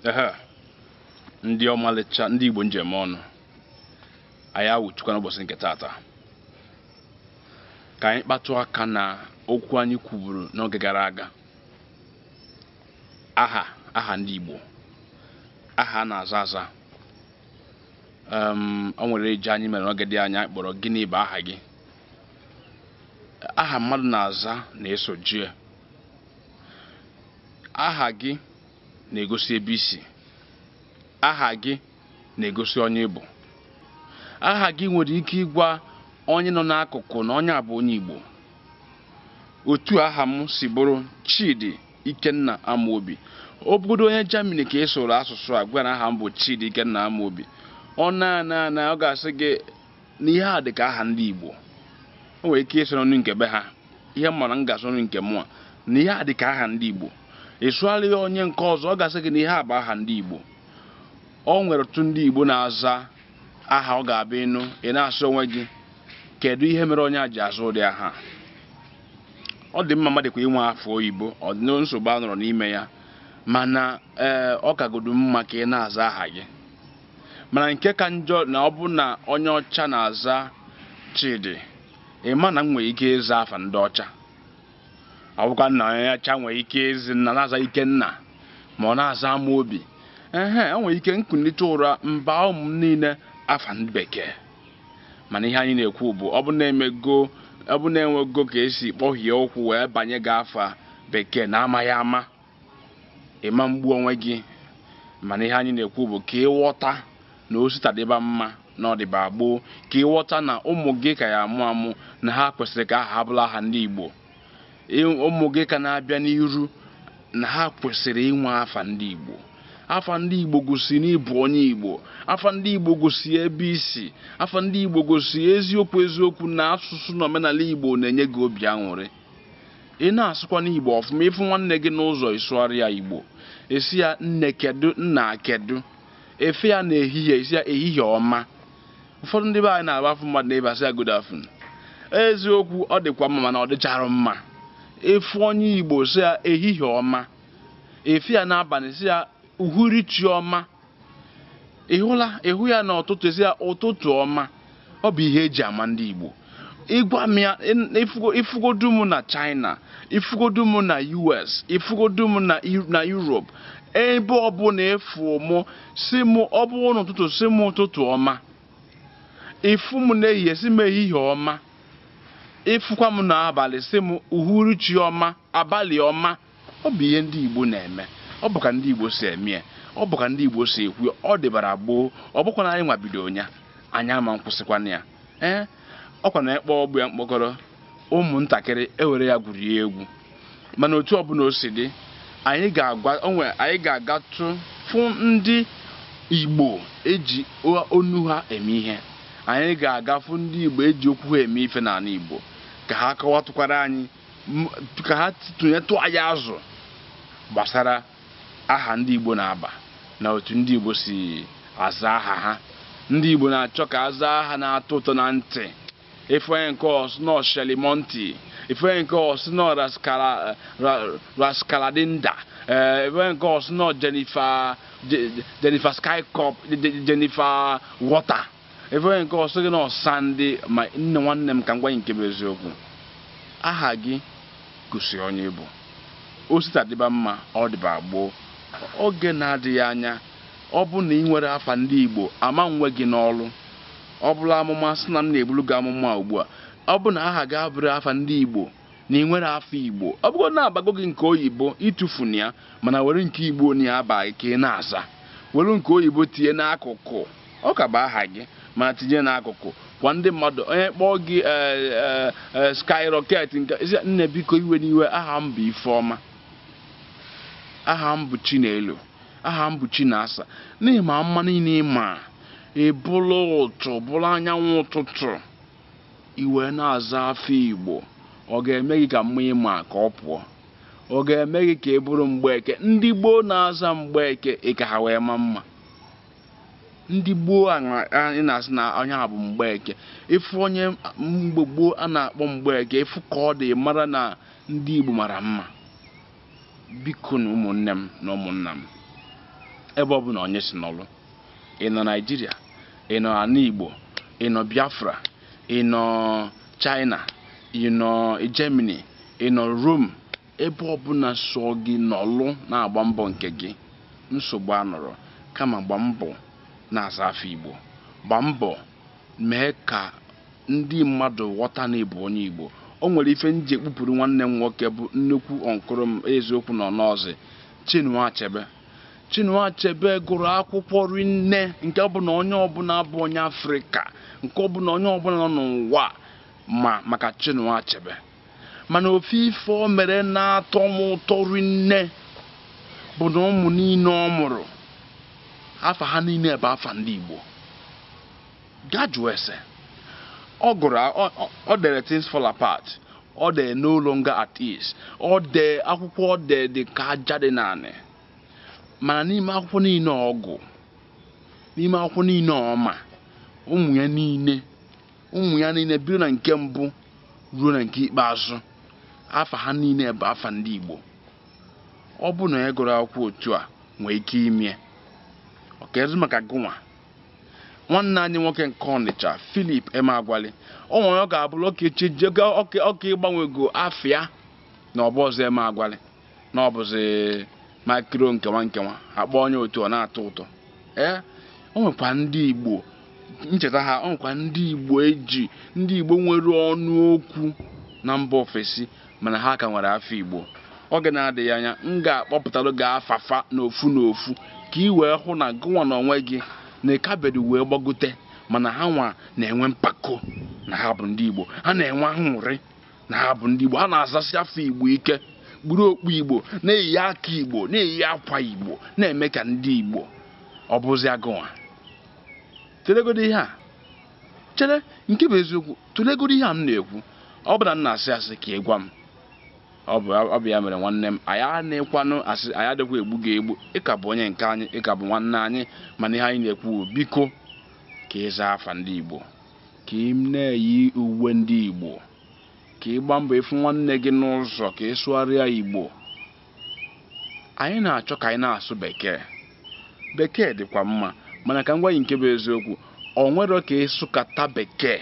Ehe, ndị ọmalịcha ndị Igbo njem ọnụ anyị awụchukwa n'ụbọchị nke tata ka anyị kpatụ aka na okwu anyị kwuburu n'oge gara aga. aha ndị Igbo, aha na-aza aza. O nwere eji anyị mere n'oge dị anya kpọrọ gịnị bụ aha gị. Aha mmadụ na-aza na-esojie. Aha gị na-egosi ebe isi. Aha gị na-egosi onye Igbo. Aha gị nwere ike ịgwa onye nọ n'akụkụ na onye a bụ onye Igbo. Otu aha m si bụrụ Chidi Ikenna Amobi. Ọ bụrụ onye Germany ka esoro asụsụ a gwa na aha m bụ Chidi Ikenna Amobi, ọ ọ ga-asị gị na ihe a dị ka aha ndị Igbo. O nwere ike ịsoro nnu nke be ha, ihe mara m ga-asoro nke mụa na ihe a dị ka aha ndị Igbo. Ịsụgharị ya onye nke ọzọ, ọ ga-asị gị na ihe a bụ aha ndị Igbo. O nwere otu ndị Igbo na-aza aha, ọ ga-abịa ịnụ ị na-asị onwe gị kedu ihe mere onye a ji azụ ụdị aha. Ọ dị mma mmadụ kwa inwe afọ oyibo, ọ dị nsogbu a nọrọ n'ime ya, mana ọ kagodu mma ka ị na-aza aha gị. Mana nke ka njọ na ọ bụ na onye ọcha na-aza Chidi, ị ma na m nwere ike ịza afa ndị ọcha. Ọ bụkwa na onye ọcha nwere ike ịza nna na-aza Ikenna ma ọ na-aza Amobi. O nwere ike nkunite ụra mba ụmụ m niile afa ndị bekee. Mana ihe anyị na-ekwu bụ ọ bụ na-enwego ka esi kpọhie okwu wee banye gị afa bekee na amaghị ama, ịma mgbu onwe gị. Mana ihe anyị na-ekwu bụ ka ịghọta na osita dịba mma na ọdịba gboo, ka ịghọta na ụmụ gị ka ya amụ na ha kwesịrị ka aha bụla aha ndị Igbo. Ụmụ gị ka na-abịa n'iru na ha kwesịrị inwe afa ndị Igbo. Afa ndị Igbo gosi n'ịbụ onye Igbo. Afa ndị Igbo gosi ebe isi. Afa ndị Igbo gosi eziokwu na asụsụ na omenala Igbo na-enye gị obi aṅụrị. Ị na-asụkwa n'Igbo ọfụma, ịfụ nwanne gị n'ụzọ ịsụgharị ya Igbo, esi ya nne kedu, nna kedu. Efe ya n'ehihie, esi ya ehihie ọma. Ụfọdụ ndị be anyị na-agba afọ mmadụ na-ebe asị ya good afternoon. Eziokwu ọ dịkwa mma mana ọ dịchara mma. Efu onye Igbo si ya ehihie ọma. Efe ya n'abalị si ya uhuruchi ọma. Ịhụ ya n'ụtụtụ esi ya ụtụtụ ọma. Ọ bụ ihe eji ama ndị Igbo. Ịgwa m ya ifugodu m na China, ifugodu m na US, ifugodu m na Europe, ebe ọbụla efu mụ si mụ ọ bụrụ n'ụtụtụ si m ụtụtụ ọma. Ifu m n'ehihie si m ehihie ọma. Ifukwa m n'abalị si m uhuruchi ọma, abalị ọma. Ọ bụ ihe ndị Igbo na-eme. Ọ bụ ka ndị Igbo si eme. Ọ bụ ka ndị Igbo si ekwu. Ọ dịbara gboo. Ọ bụkwa na anyị nwabido nya anyị ama nkwụsịkwana ya. Ọkwa na ekpo ọgbụ ya mkpọkọrọ ụmụntakịrị ewere ya gwurie egwu. Mana otu ọbụla o si dị, anyị ga-agatụ fụ ndị Igbo eji onu ha eme ihe. Anyị ga-agafu ndị Igbo eji okwu ha eme ife n'ala Igbo, ka ha kọwatụkwara anyị, ka ha tụnyetụ anyị azụ gbasara aha ndị Igbo na-aba na otu ndị Igbo si aza aha ha. Ndị Igbo na-achọ ka aza aha na-atọ ụtọ na ntị. Ife nke ọsụnọ Shelimonti, ife nke ọsụnọ Raskaladinda, ife nke ọsụnọ Jennifer Skycop, Jennifer Water, ife nke ọsụnọ Sandy. Ma nne nwanne m ka m gwa nke bụ eziokwu, aha gị gosi onye Igbo. Osita dịba mma, ọ dịba gboo. Oge na-adịghị anya, ọ bụ na ị nwere afa ndị Igbo ama nwe gị n'ọlụ. Ọ bụla amụma sị na m na-ebulu gị amụma ugbu a. Ọ bụ na aha gị abụrụ afa ndị Igbo na ị nwere afọ Igbo, ọ bụgo na-abago gị nke oyibo itufuna ya, mana were nke Igbo na ya abaghị ka ị na-aza. Were nke oyibo tinye n'akụkụ, ọ ka bụ aha gị mana tinye n'akụkụ. Kwa ndị mmadụ onye kpọọ gị Skyrocket nke nne biko iwe n'iwe, aha m bụ Ifeọma, aha m bụ Chinelo, aha m bụ Chinasa. N'ihi ma mma niile ịma ebulu ụtụ bụrụ anyanwụ ụtụtụ iwe na-aza afọ Igbo, ọ ga-eme gị ka mma ịma ka ọ pụọ. Ọ ga-eme gị ka ị bụrụ Mgbeke. Ndị gboo na-aza Mgbeke ị ka ha wee ma mma. Ndị gboo ị na-asị na onye a bụ Mgbeke. Ịfụ onye mgbe gboo a na-akpọ Mgbeke, ịfụ ka ọ dị mara na ndị Igbo mara mma. Biko na ụmụnne m na ụmụnna m, ebe ọ bụla onye si nọlụ. Ị nọ Nigeria, ị nọ ala Igbo, ị nọ Biafra, ị nọ China, ị nọ Germany, ị nọ Rome, ebe ọ bụla so gị nọlụ na-agba mbọ nke gị, nsogbu anọrọ. Kama gba mbọ na-aza afọ Igbo, gba mbọ mee ka ndị mmadụ ghọta na ịbụ onye Igbo. O nwere ife nji ekpupụrụ nwanne m nwoke bụ nnukwu ọnkụrụ m eziokwu nọ n'ọzị, Chinua Achebe. Chinua Achebe gụrụ akwụkwọ rinne, nke ọ bụ na onye ọbụla bụ onye Afrịka, nke ọ bụ na onye ọbụla nọ n'ụwa maka Chinua Achebe. Mana ofe ife o mere na-atọ m ụtọ rinne bụ na ụmụ niile ọ mụrụ afa ha niile bụ afa ndị Igbo. Gaa jụọ ese. Ọ gụrụ, ọ dere Things Fall Apart, ọ dere No Longer at Ease, ọ dee akwụkwọ ọ dee dị ka aja dị naanị. Mana n'ime akwụkwọ niile ọgụ, n'ime akwụkwọ niile ọma, ụmụ ya niile bido na nke mbụ ruo na nke ikpeazụ, afa ha niile bụ afa ndị Igbo. Ọ bụ na ya gụrụ akwụkwọ otu a nwee ike ime ọkezi maka gụnwa. Nwanne anyị nwoke nke Ọnịcha, Philip Emeagwali, ọ nwere ọ ga-abụrụ ọka ịgbanwego afịa na ọbọzọ Emeagwali na ọbụzi makro nkewa akpọ onye otu ọ na-atọ ụtọ. O nwekwa ndị Igbo ncheta ha, o nwekwa ndị Igbo nwere ọnụ okwu na mba ofesi mana ha ka nwere afọ Igbo. Oge na-adịghị anya m ga-akpọpụtalụ gị afafa n'ofu ka ị wee hụ na gụnwa na onwe gị na ịkabedu wee gbagote, mana ha nwa na-enwe mpako na ha bụ ndị Igbo, ha na-enwe aṅụrị na ha bụ ndị Igbo, ha na-azasị afọ Igbo ike, gburu okpu Igbo, na-eyi aka Igbo, na-eyi akwa Igbo, na-eme ka ndị Igbo. Ọ bụzi agụnwa telegodi ihe a chere nke bụ eziokwu, tụlegodi ihe a m na-ekwu. Ọ bụ na m na-asị asị ka ị gwa m, ọ bụ ya mere nwanne m, anyị na-ekwanụ asị, anyị adịkwa egbu gị egbu. Ị ka bụ onye nke anyị, ị ka bụ nwanne anyị, mana ihe anyị na-ekwu biko ka ịza afa ndị Igbo, ka ị na-eyi uwe ndị Igbo, ka ị gba mbọ ịfụ nwanne gị n'ụzọ, ka ị sụgharịa Igbo. Anyị na-achọ ka anyị na-asụ Bekee dịkwa mma, mana ka m gwa gị nke bụ eziokwu, o nwere ka ịsụkata Bekee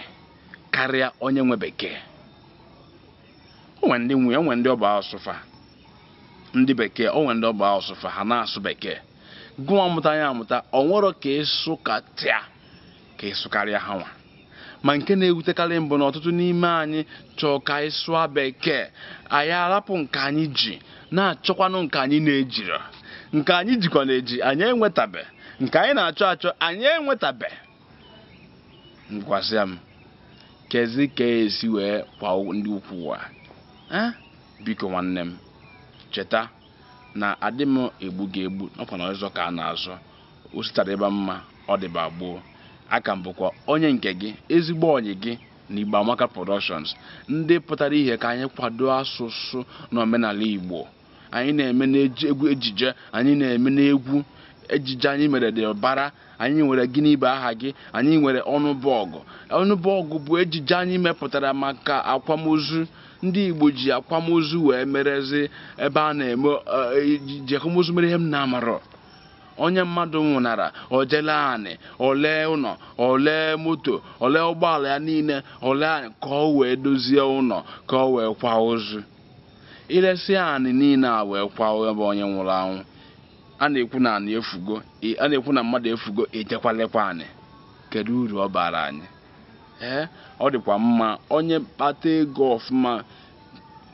karịa onye nwe Bekee. Onwe ndị nwunye, onwe ndị ọba asụfa ndị Bekee, onwe ndị ọba asụfa ha na-asụ Bekee. Gụọ amụta ya amụta, o nwere ka ịsụkata ka ịsụkarịa ha nwa. Ma nke na-ewutekarị mbụ na ọtụtụ n'ime anyị chọọ ka anyị sụọ Bekee, anyị arapụ nke anyị ji na-achọkwanụ nke anyị na-ejiri. Nke anyị jikwa na-eji anyị enwetabe, nke anyị na-achọ anyị enwetabe. Ngwazia m kezi ka esi wee kwa ndị ukwu ụwa. Biko nwanne m cheta na adị m egbu ga-egbu n'ọkwa na ọzọ ka a na-azọ, o sitara ebe mma ọ dịba gboo. Aka m bụkwa onye nke gị, ezigbo onye gị na Igbo Amaka Productions, ndị pụtara ihe ka anyị kwado asụsụ na omenala Igbo. Anyị na-eme n'egwu ejije, anyị na-eme n'egwu ejije anyị mere dị ọbara, anyị nwere gịnị bụ aha gị, anyị nwere ọnụbọgụ. Ọnụbọgụ bụ ejije anyị mepụtara maka akwamozu. Ndị Igbo ji akwamozu wee merezi ebe a na-eme ejije akwamozu mere ihe m na-amarọ. Onye mmadụ nwụnara, o jele anị, ole ụlọ, ole moto, ole ụgbọala ya niile, ole anị ka o wee dozie ụlọ, ka o wee kwa ozu. Ilesi anị niile a wee kwa ebe onye nwụrụ anwụ. A na-ekwu na anị efugo, a na-ekwu na mmadụ efugo, ejekwalekwa anị. Kedu uru ọ bara anyị? Ọ dịkwa mma onye kpata ego ọfụma,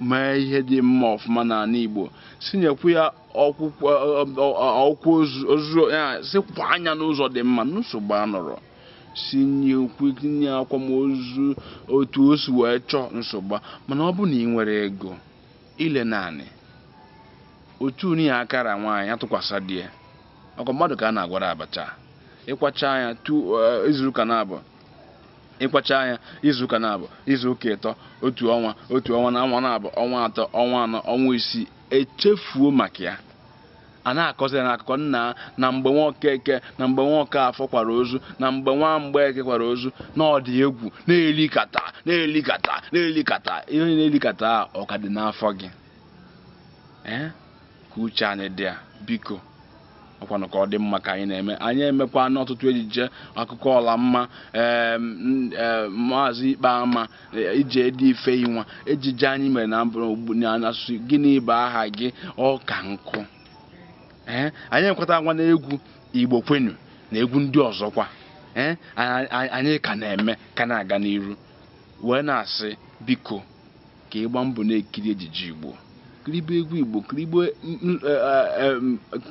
mee ihe dị mma ọfụma n'ala Igbo, sinyekwu ya ọkwụ ozu ya, sikwa anya n'ụzọ dị mma, nsogbu anọrọ. Sinyekwu tinye akwamozu otu o si wee chọọ, nsogbu. Mana ọ bụ na ị nwere ego ile naanị otu ni akara nwaanyị atụkwasị dị ya, ọkwa mmadụ ka a na-agwara abacha, ịkwacha anya izuụka na-abụ, ịkwacha anya izuụka na-abụ, izuụka ịtọ, otu ọnwa na ọnwa na-abụ, ọnwa atọ, ọnwa anọ, ọnwa isii, echefuo maka ya. A na-akọzi n'akụkọ nna na mgbe Nwokeke na mgbe Nwokafọ kwara ozu na mgbe nwa Mgbeke kwara ozu, na ọ dị egwu, na-elikata ihe na-elikata ọ ka dị n'afọ gị. Ka uche anyị dị ya, biko ọkwanụ ka ọ dị mma ka anyị na-eme anyị emekwa n'ọtụtụ ejije akụkọ ọla mma maazị ikpe ama ije dị ife inwa ejije anyị mere na asụsụ gịnị bụ aha gị ọka nkụ anyị ekweta ngwa na egwu Igbo kwenu na egwu ndị ọzọkwa anyị ka na-eme ka na-aga n'iru wee na-asị biko ka ịgba mbọ na-ekiri ejije Igbo kiribe egwu Igbo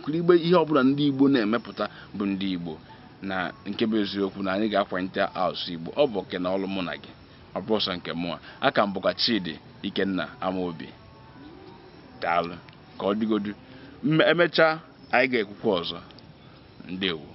kiribe ihe ọbụla ndị Igbo na-emepụta bụ ndị Igbo na nke bụ eziokwu na anyị ga-akwanyete asụsụ Igbo ọ bụ oke na ọlụ mụ na gị ọ bụ ọsọ nke mụa aka m bụkwa Chidi Ikenna Amaobi daalụ ka ọ dịgodu emechaa anyị ga-ekwukwa ọzọ ndewo